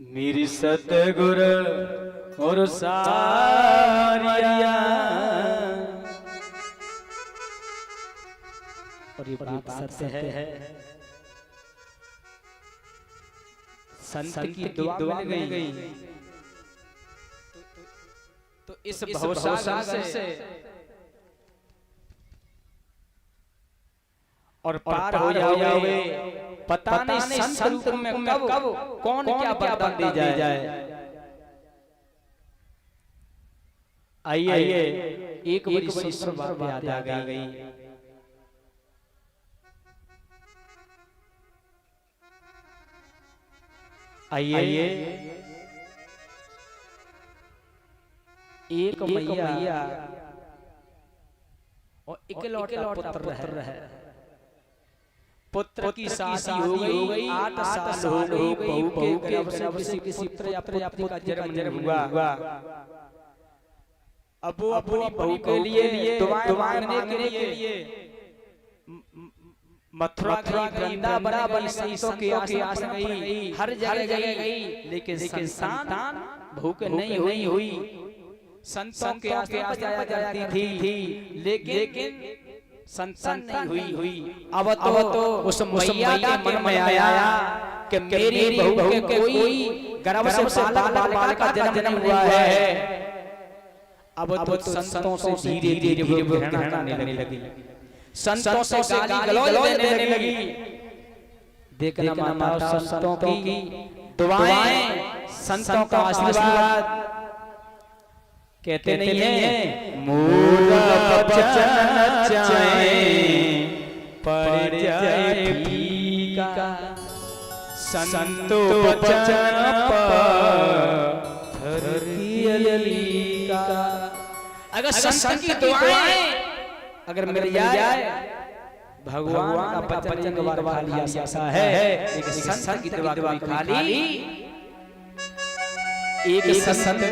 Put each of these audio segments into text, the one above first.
मेरी सतगुरु और सारिया। और ये बात सत्य है, संत की दुआ मिल गई तो इस भवसागर से और पार हो जाओगे। पता नहीं संत रूप में कब कौन क्या वरदान दे जाए। आइए एक बड़ी सुंदर बात याद आ गई। आइए एक मैया और इकलौता पुत्र है। पुत्र की शादी हो गई, 8 साल हो गई, बहू के गर्भ से किसी पुत्र या पत्नी का जन्म हुआ। अब वो अपनी बहू के लिए दुआएं मांगने के लिए मथुरा गई, वृंदावन गई, संतों के आश्रम गई, हर जगह गई, लेकिन संतान बहू के नहीं हुई। संतों के आश्रम जाती थी, लेकिन संतान नहीं हुई। अब तो उस मैया के मन में आया कि मेरी बहू के कोई गर्भ से बालक का जन्म हुआ है। अब तो संतों से धीरे धीरे घृणा करने लगी, संतों से गाली गलौज देने लगी। देखना माता, संतों की दुआएं, संतों का आशीर्वाद कहते नहीं है मूल बचन चाहे पर जाए फीका, संतो बचन पत्थर की का। अगर संत की दुआएं अगर मिल जाए, भगवान का वचन एक बार खा लिया ऐसा है, लेकिन संत की दुआ खाली। एक संत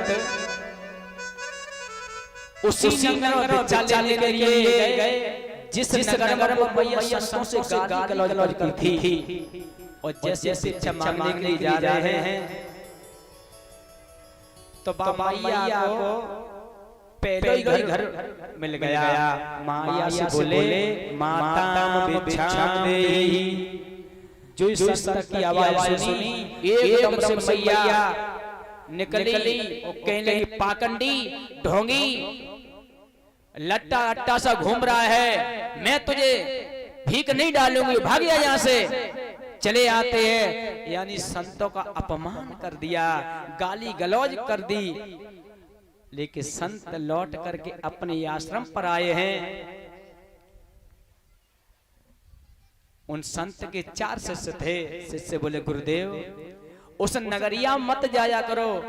उसी नगर में भिक्षा लेने के लिए गए जिस नगर में मैया संतों से गाली गलौज करती थी। और जैसे भिक्षा मांगने के लिए जा रहे हैं तो बाबा मैया को पहले ही घर मिल गया। मैया से बोले माता भिक्षा दे। जो इस संत की आवाज सुनी, एकदम से मैया निकली और कहने लगी पाखंडी ढोंगी, लट्टा अट्टा सा घूम रहा है, मैं तुझे भीख नहीं डालूंगी, भाग जा यहाँ से। चले आते हैं, यानी संतों का अपमान कर दिया, गाली गलौज कर दी। लेकिन संत लौट करके अपने आश्रम पर आए हैं। उन संत के 4 शिष्य थे। शिष्य बोले गुरुदेव उस नगरिया मत जाया करो,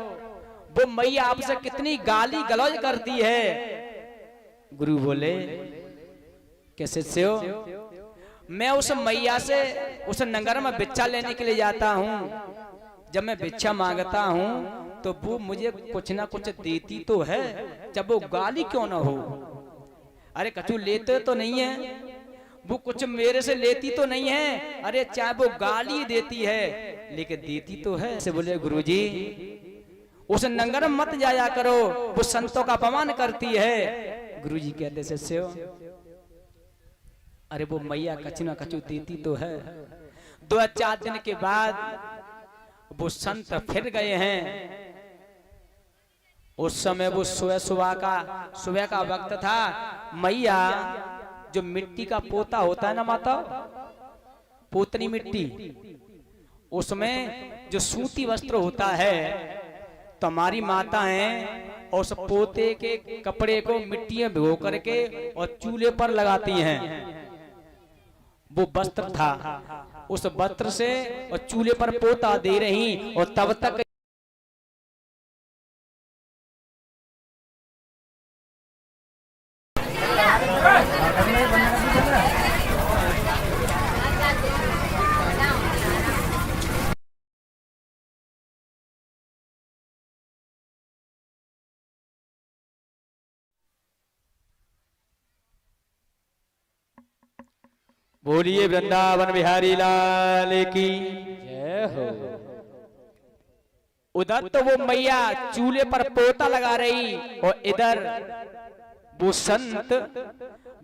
वो मैया आपसे कितनी गाली गलौज करती है। गुरु बोले कैसे से हो? मैं उस मैया से उस नगर में भिक्षा लेने के लिए जाता हूँ। जब मैं भिक्षा मांगता हूँ तो वो मुझे कुछ ना कुछ देती तो है, जब वो गाली क्यों ना हो। अरे कछु लेते तो नहीं है, वो कुछ मेरे से लेती तो नहीं है। अरे चाहे वो गाली देती है लेकिन देती तो है। से बोले गुरुजी उस नगर मत जाया करो, वो संतों का अपमान करती है। गुरुजी कहते शिष्य अरे वो मैया कछु ना कछु देती तो है। 2-4 दिन के बाद वो संत फिर गए हैं। उस समय वो सुबह का वक्त था। मैया जो मिट्टी का पोता होता है ना माता, पोतनी मिट्टी, उसमें जो सूती वस्त्र होता है तो हमारी माता है और उस पोते के कपड़े को मिट्टी में भिगो करके और चूल्हे पर लगाती हैं। वो वस्त्र था, उस वस्त्र से और चूल्हे पर पोता दे रही और तब तक बोलिए वृंदावन बिहारी लाल की जय हो। उधर तो वो मैया चूल्हे पर पोता लगा रही और इधर वो संत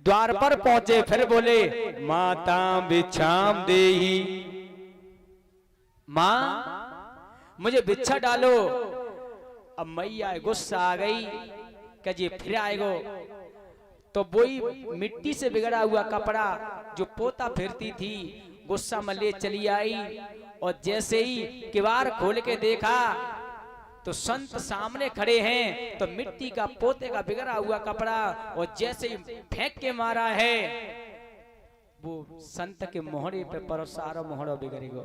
द्वार पर पहुंचे, फिर बोले माता भिक्षाम देही, मां मुझे भिक्षा डालो। अब मैया गुस्सा आ गई कि जी फिर आएगो, तो वही मिट्टी से बिगड़ा हुआ कपड़ा जो पोता फिरती थी गुस्सा में ले चली आई, और जैसे ही किवाड़ खोल के देखा तो संत सामने खड़े हैं, तो मिट्टी का पोते का बिगड़ा हुआ कपड़ा और जैसे ही फेंक के मारा है वो संत के मोहरे पे पर सारा मोहरा बिगड़ गया।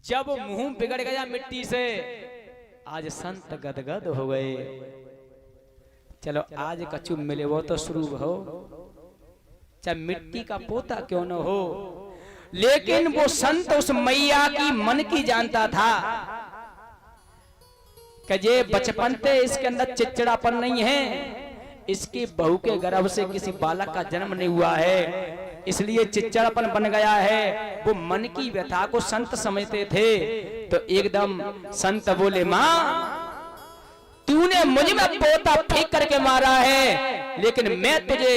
जब मुंह बिगड़ गया मिट्टी से, आज संत गदगद हो गए। चलो आज कछु मिले वो तो शुरू हो, चाहे मिट्टी का पोता क्यों न हो, लेकिन वो संत उस मैया की मन की जानता था कि ये बचपन से इसके अंदर चिड़चिड़ापन नहीं है, इसकी बहू के गर्भ से किसी बालक का जन्म नहीं हुआ है, इसलिए चिड़चिड़ापन बन गया है। वो मन की व्यथा को संत समझते थे। तो एकदम संत बोले मां तूने मुझे में पोता फेंक करके मारा है, लेकिन मैं तुझे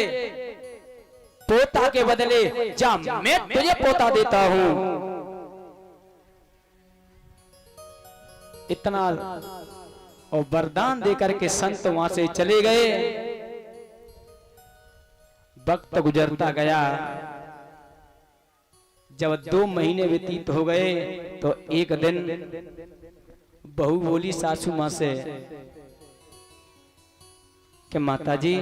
पोता के बदले जा मैं तुझे पोता देता हूं। इतना और वरदान देकर के संत वहां से चले गए। वक्त गुजरता गया, जब 2 महीने व्यतीत हो गए तो एक दिन बहू बोली सासू मां से कि माता जी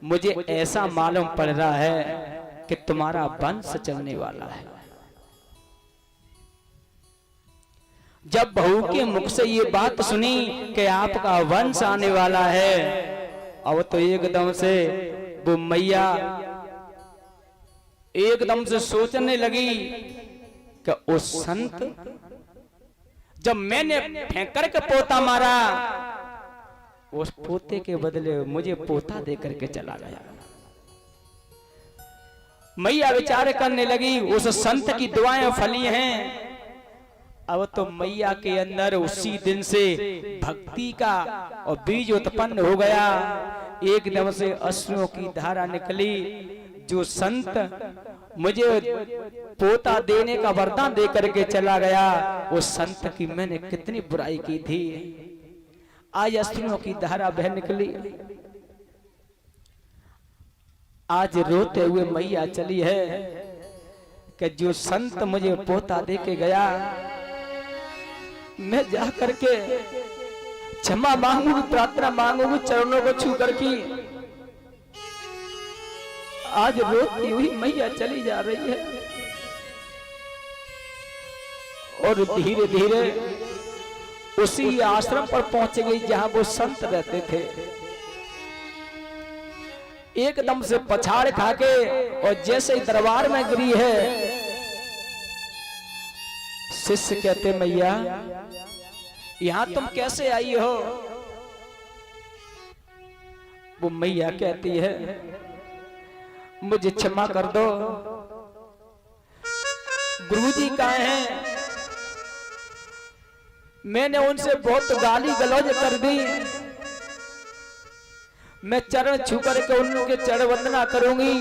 मुझे ऐसा मालूम पड़ रहा है कि तुम्हारा वंश चलने वाला है। जब बहू के मुख से ये बात सुनी कि आपका वंश आने वाला है, अब तो एकदम से वो मैया एकदम से सोचने लगी कि उस संत जब मैंने फेंक करके पोता मारा, उस पोते के बदले मुझे पोता दे करके चला गया। मैया विचार करने लगी उस संत की दुआएं फली हैं। अब तो मैया के अंदर उसी दिन से भक्ति का और बीज उत्पन्न हो गया। एकदम से अश्रुओं की धारा निकली। जो संत मुझे पोता देने का वरदान दे करके चला गया, उस संत की मैंने कितनी बुराई की थी, आज अश्रुओं की धारा बह निकली। आज रोते हुए मैया चली है कि जो संत मुझे पोता दे के गया, मैं जा करके क्षमा मांगूंगी, प्रार्थना मांगूंगी चरणों को छू करके। आज रोती हुई मैया चली जा रही है और धीरे धीरे उसी आश्रम पर पहुंच गई जहां वो संत रहते थे। एकदम से पछाड़ खाके और जैसे ही दरबार में गिरी है, शिष्य कहते मैया यहां तुम कैसे आई हो? वो मैया कहती है मुझे क्षमा कर दो, गुरुजी कहाँ हैं? मैंने उनसे बहुत गाली गलौज कर दी। मैं चरण छू करके उनके चरण वंदना करूंगी,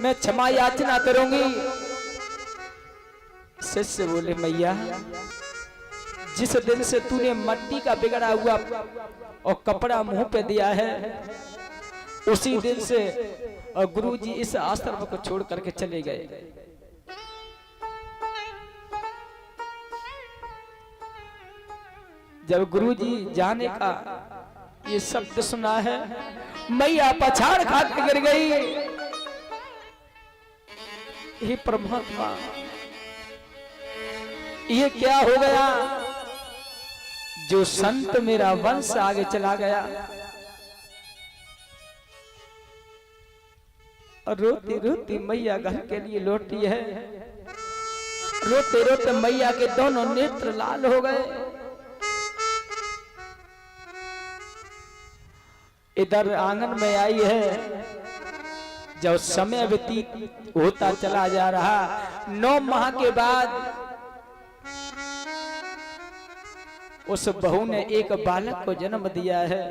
मैं क्षमा याचना करूंगी। शिष्य बोले मैया जिस दिन से तूने मट्टी का बिगड़ा हुआ और कपड़ा मुंह पे दिया है, उसी दिन से और गुरुजी इस आश्रम को छोड़ करके चले गए। जब गुरुजी जाने का ये शब्द सुना है, मैया पछाड़ खा के गिर गई। हे परमात्मा ये क्या हो गया? जो संत मेरा वंश आगे चला गया। और रोती रोती मैया घर के लिए लौटी है। रोते रोते मैया के दोनों नेत्र लाल हो गए। इधर आंगन में आई है। जब समय व्यतीत होता चला जा रहा, 9 माह के बाद उस बहू ने एक बालक को जन्म दिया है।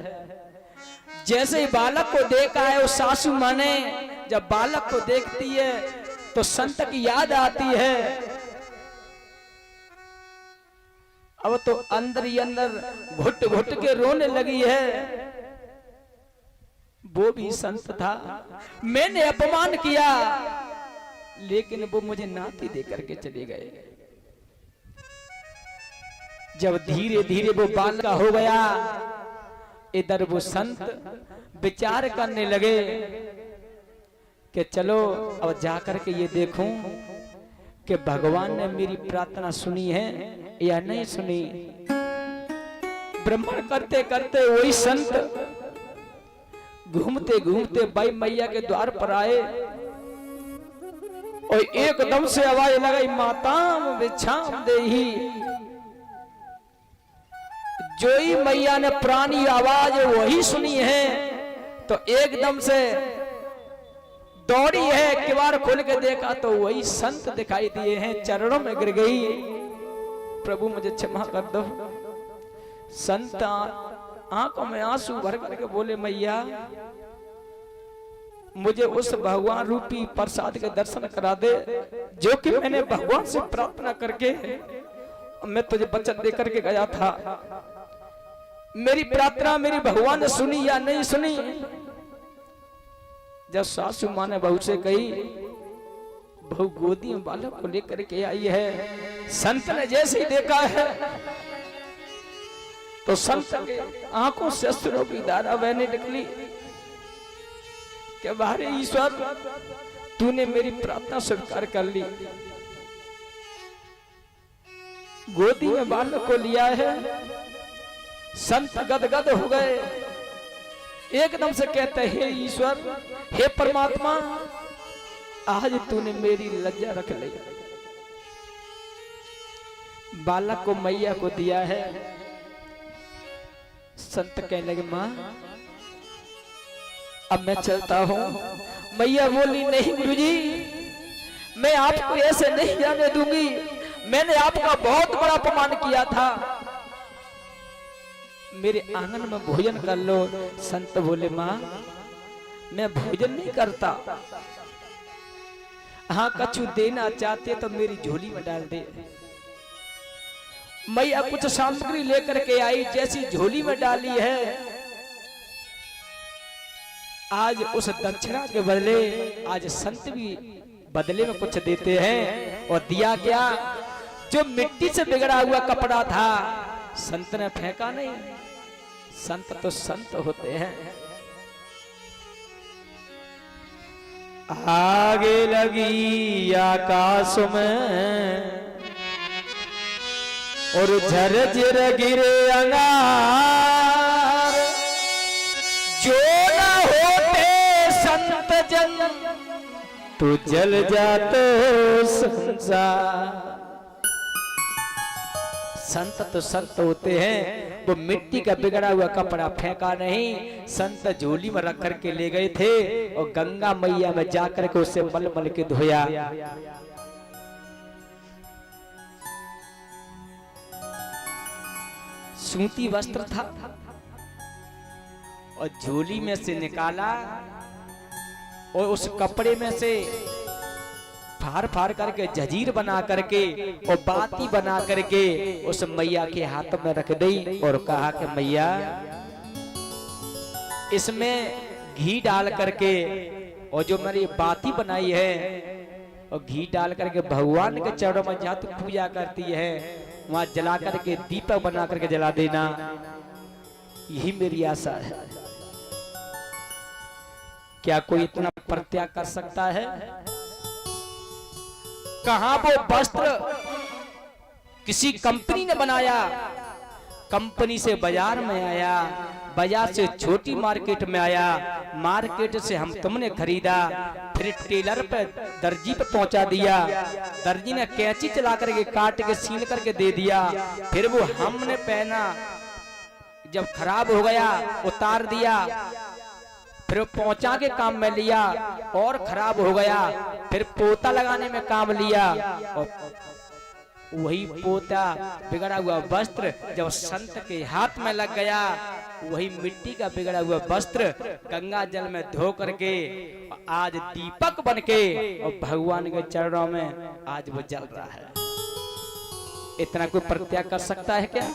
जैसे ही बालक को देखा है, उस सासू मां ने जब बालक को देखती है तो संत की याद आती है। अब तो अंदर ही अंदर घुट घुट के रोने लगी है। वो भी संत था, मैंने अपमान किया, लेकिन वो मुझे नाती दे करके चले गए। जब धीरे धीरे वो बालक हो गया, इधर वो संत विचार करने लगे कि चलो अब जाकर के ये देखूं कि भगवान ने मेरी प्रार्थना सुनी है या नहीं सुनी। भ्रमण करते करते वही संत घूमते घूमते बाई मैया के द्वार पर आए और एकदम से आवाज लगाई, माताम विछाम देही। जो ही मैया ने पुरानी आवाज वही सुनी है तो एकदम से दौड़ी है, किवाड़ खोल के देखा तो वही संत दिखाई दिए हैं। चरणों में गिर गई, प्रभु मुझे क्षमा कर दो। संत आंखों में आंसू भर करके बोले, मैया मुझे उस भगवान रूपी प्रसाद के दर्शन करा दे जो कि मैंने भगवान से प्रार्थना करके मैं तुझे वचन दे करके गया था। मेरी प्रार्थना मेरी भगवान ने सुनी या नहीं सुनी। जब सासू मां ने बहू से कही, बहू गोदी में बालक को लेकर के आई है। संत ने जैसे ही देखा है तो संत के आंखों से अश्रुओं की धारा बहने निकली कि बारे ईश्वर, तूने मेरी प्रार्थना स्वीकार कर ली। गोदी में बालक को लिया है। संत गदगद हो गए, एकदम से कहते हैं, हे ईश्वर, हे परमात्मा, आज तूने मेरी लज्जा रख ली। बालक को मैया को दिया है। संत कहने लगे, मां अब मैं चलता हूं। मैया बोली, नहीं गुरुजी, मैं आपको ऐसे नहीं जाने दूंगी। मैंने आपका बहुत बड़ा अपमान किया था, मेरे आंगन में भोजन कर लो। संत बोले, मां मैं भोजन नहीं करता, हाँ कछु देना चाहते तो मेरी झोली में डाल दे। मैया कुछ सामग्री लेकर के आई, जैसी झोली में डाली है, आज उस दक्षिणा के बदले आज संत भी बदले में कुछ देते हैं। और दिया क्या, जो मिट्टी से बिगड़ा हुआ कपड़ा था संत ने फेंका नहीं। संत तो संत होते हैं। आगे लगी आकाश में और झरझर गिरे अंगार, जो न होते संत जन तो जल जाते संसार। संत तो संत होते हैं, वो मिट्टी का बिगड़ा हुआ कपड़ा फेंका नहीं। संत झोली में रख करके ले गए थे और गंगा मैया में जाकर के उसे मल मल के धोया। सूती वस्त्र था और झोली में से निकाला और उस कपड़े में से फाड़ फाड़ करके जंजीर बना करके और बाती बना करके उस मैया के हाथ में रख दी और कहा कि मैया, इसमें घी डाल करके और जो मेरी बाती बनाई है और घी डाल करके भगवान के चरणों में जहाँ तू पूजा करती है वहां जला करके दीपक बना करके जला देना, यही मेरी आशा है। क्या कोई इतना परित्याग कर सकता है? कहां वो वस्त्र किसी कंपनी ने बनाया, कंपनी से बाजार में आया, बाजार से छोटी मार्केट में आया, मार्केट से हम तुमने खरीदा, फिर टेलर पे दर्जी पे पहुंचा दिया, दर्जी ने कैंची चला करके काट के सील करके दे दिया, फिर वो हमने पहना, जब खराब हो गया उतार दिया, फिर पोंछा के काम में लिया और खराब हो गया, फिर पोता लगाने में काम लिया और वही पोता बिगड़ा हुआ वस्त्र जब संत के हाथ में लग गया, वही मिट्टी का बिगड़ा हुआ वस्त्र गंगा जल में धो करके आज दीपक बनके और भगवान के चरणों में आज वो जल रहा है। इतना कोई प्रत्याग कर सकता है क्या?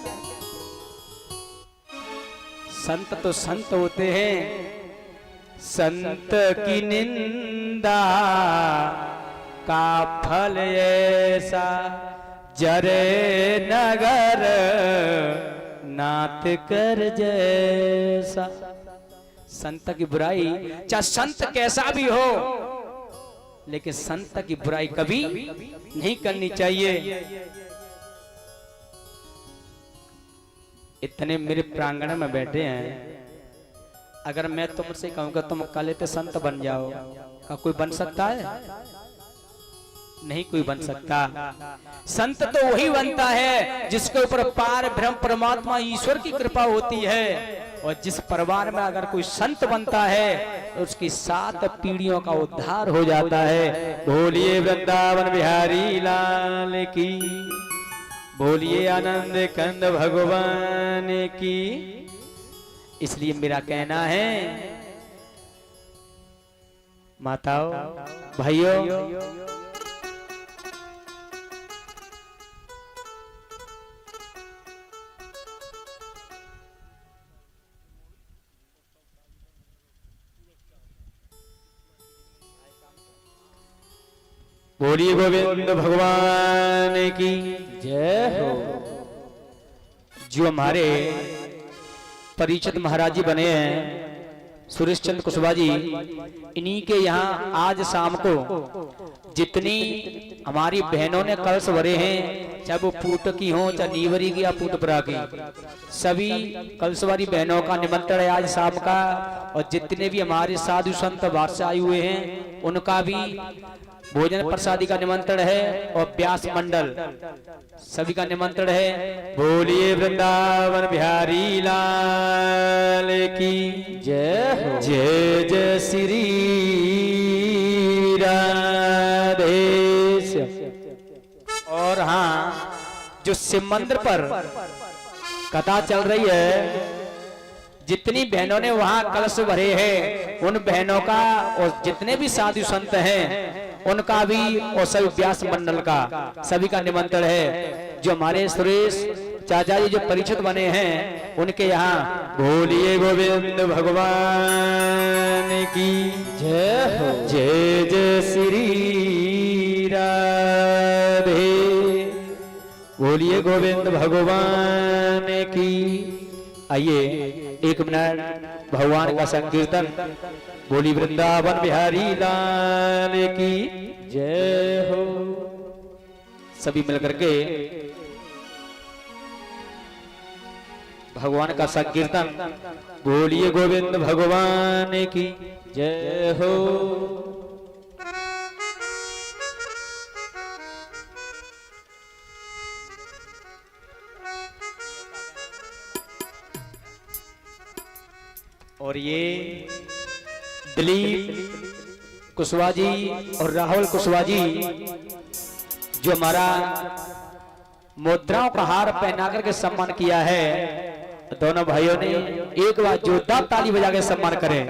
संत तो संत होते हैं, संत की निंदा का फल ऐसा जरे नगर नाथ कर जैसा। संत की बुराई चाहे संत कैसा भी हो, लेकिन संत की बुराई कभी नहीं करनी चाहिए। इतने मेरे प्रांगण में बैठे हैं, अगर मैं तुमसे कहूंगा तुम कल ते संत बन जाओ, क्या कोई बन सकता है? नहीं कोई बन सकता। संत तो वही बनता है जिसके ऊपर पार ब्रह्म परमात्मा ईश्वर की कृपा होती है, और जिस परिवार में अगर कोई संत बनता है तो उसकी 7 पीढ़ियों का उद्धार हो जाता है। बोलिए वृंदावन बिहारी लाल की, बोलिए आनंद कंद भगवान की। इसलिए मेरा कहना है माताओं भाइयों, बोलिए गोविंद भगवान की जय हो। जो हमारे परिचित महाराज जी बने हैं सुरेश चंद्र कुशवाहा जी, इन्हीं के यहाँ आज शाम को जितनी हमारी बहनों ने कलश भरे हैं, चाहे वो पूट की हो चाहे नीवरी की या पूटपुरा की, सभी कलश वाली बहनों का निमंत्रण है आज शाम का। और जितने भी हमारे साधु संत बाहर से आए हुए हैं उनका भी भोजन प्रसादी का निमंत्रण है, और व्यास मंडल सभी का निमंत्रण है। बोलिए वृंदावन बिहारी लाल की जय हो। जय जय श्री राधे। और हाँ, जो शिव मंदिर पर कथा चल रही है, जितनी बहनों ने वहां कलश भरे हैं उन बहनों का और जितने भी साधु संत हैं उनका भी और सभी व्यास मंडल का सभी का निमंत्रण है। जो हमारे सुरेश चाचा जी जो परिचित बने हैं उनके यहाँ बोलिए गोविंद भगवान की जय हो। जय जय श्री राधे। बोलिए गोविंद भगवान की। आइए 1 मिनट भगवान का संकीर्तन। बोली वृंदावन बिहारी लाल की जय हो। सभी मिलकर के भगवान का संकीर्तन। बोलिए गोविंद भगवान की जय हो। और ये दिलीप कुशवाहा जी और राहुल कुशवाहा जी जो हमारा मुद्राओं का हार पहना करके सम्मान किया है, दोनों भाइयों ने एक बार जोरदार ताली बजा के सम्मान करें।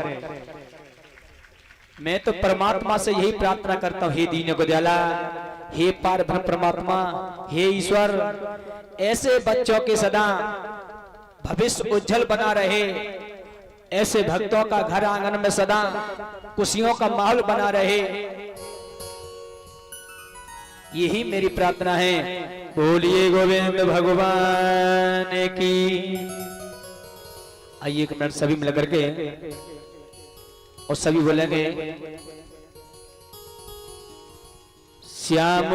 मैं तो परमात्मा से यही प्रार्थना करता हूँ, हे दीन को दयाला, हे पार ब्रह्म परमात्मा, हे ईश्वर, ऐसे बच्चों के सदा भविष्य उज्जवल बना रहे, ऐसे भक्तों का घर आंगन में सदा खुशियों का माहौल बना रहे, यही मेरी प्रार्थना है। बोलिए गोविंद भगवान की। आइए 1 मिनट सभी मिलकर के और सभी बोलेंगे श्याम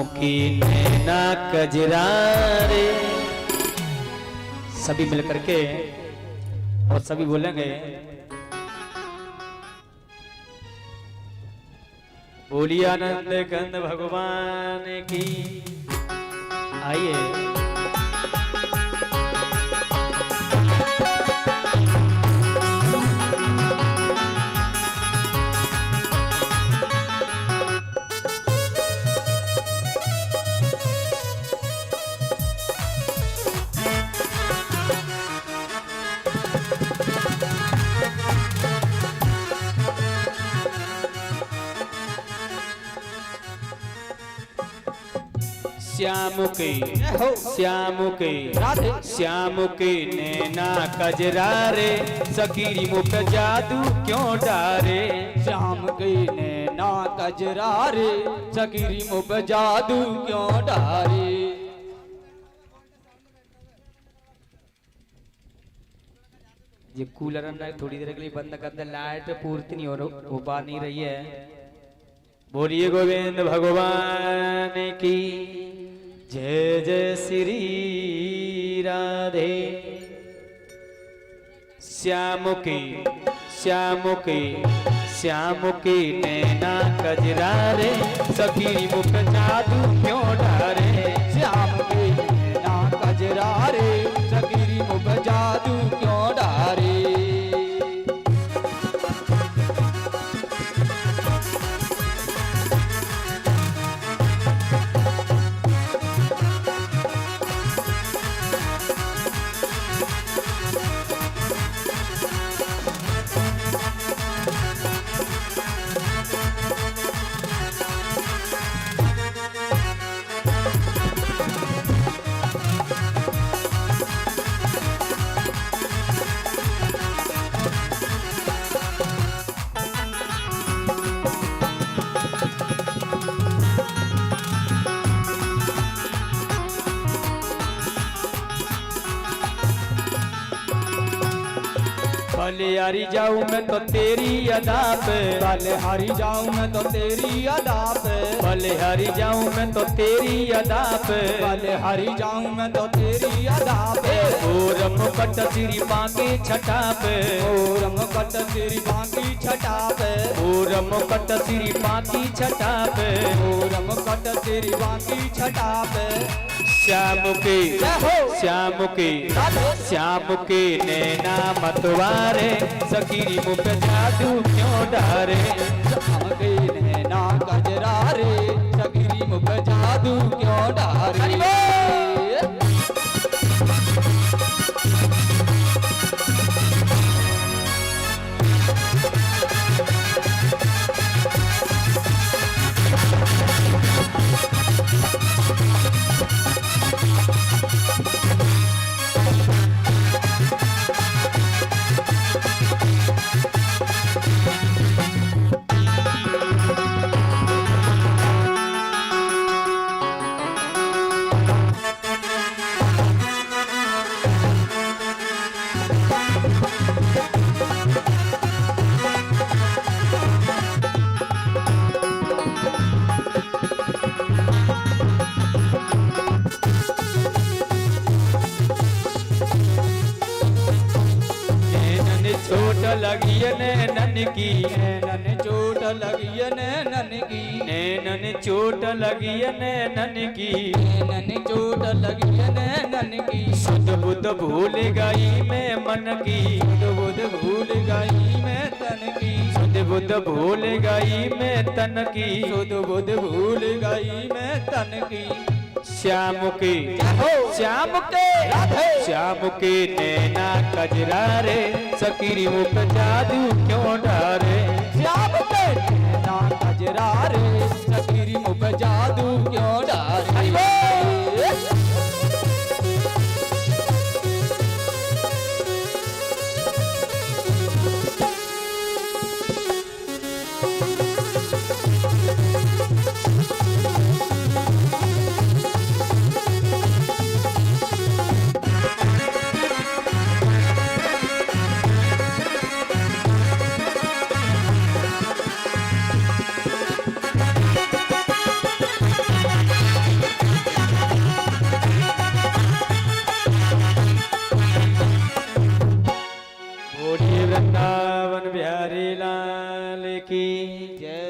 की नैना कजरारे। सभी मिलकर के और सभी बोलेंगे बोलिए आनंद कंद भगवान की। आइए श्याम के राधे श्याम के नैना कजरा रे सकीरी मुख जादू क्यों डारे श्याम के नैना कजरा रे सकीरी मुख जादू क्यों डारे। ये कूलर थोड़ी देर के लिए बंद कर दे, लाइट पूर्ति नहीं हो पा नहीं रही है। बोलिए गोविंद भगवान की जय जय श्री राधे। श्याम के नैना कजरा रे सकीरी मुख जादू क्यों डारे श्याम के नैना कजरा रे सकीरी मुख जादू क्यों डारे। बलिहारी जाऊं मैं तो तेरी अदा पे बलिहारी जाऊं मैं तो तेरी अदा पे बलिहारी जाऊं मैं तो तेरी अदा पे बलिहारी जाऊं मैं तो तेरी अदा पे और मुकट सिरी बांकी छटा पे और मुकट सिरी बांकी छटा पे और मुकट सिरी बांकी छटा पे और मुकट सिरी बांकी छटा पे। श्याम के नैना मतवारे सकीरी मुख जादू क्यों डारे श्याम के नैना कजरा रे सकीरी मुख जादू क्यों डारे। चोट लगी नैनन की नैनन चोट लगी नैनन की नैनन चोट लगी नैनन की नैनन चोट लगी नैनन की। सुध बुध भूल गई मैं मन की सुध बुध भूल गई मैं तन की सुध बुध भूल गई मैं तन की सुध बुध भूल गई मैं तन की। श्याम के नैना कजरा रे सकीरी मुख जादू क्यों डारे श्याम के नैना कजरा रे सकीरी मुख जादू क्यों डारे। वृंदावन बिहारी लाल की जय।